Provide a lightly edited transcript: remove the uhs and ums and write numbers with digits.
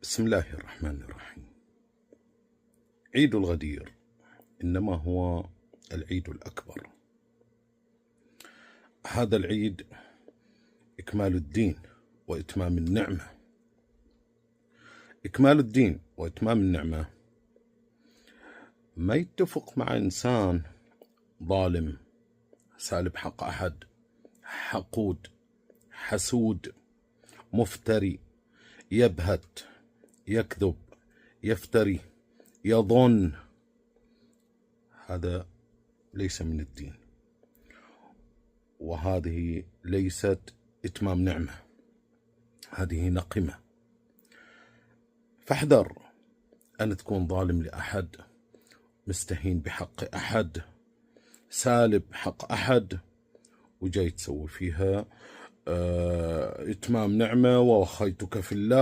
بسم الله الرحمن الرحيم. عيد الغدير إنما هو العيد الأكبر. هذا العيد إكمال الدين وإتمام النعمة. إكمال الدين وإتمام النعمة ما يتفق مع إنسان ظالم سالب حق أحد، حقود، حسود، مفتري، يبهت، يكذب، يفتري، يظن. هذا ليس من الدين، وهذه ليست إتمام نعمة، هذه نقمة. فاحذر أن تكون ظالم لأحد، مستهين بحق أحد، سالب حق أحد، وجاي تسوي فيها إتمام نعمة وأخيتك في الله.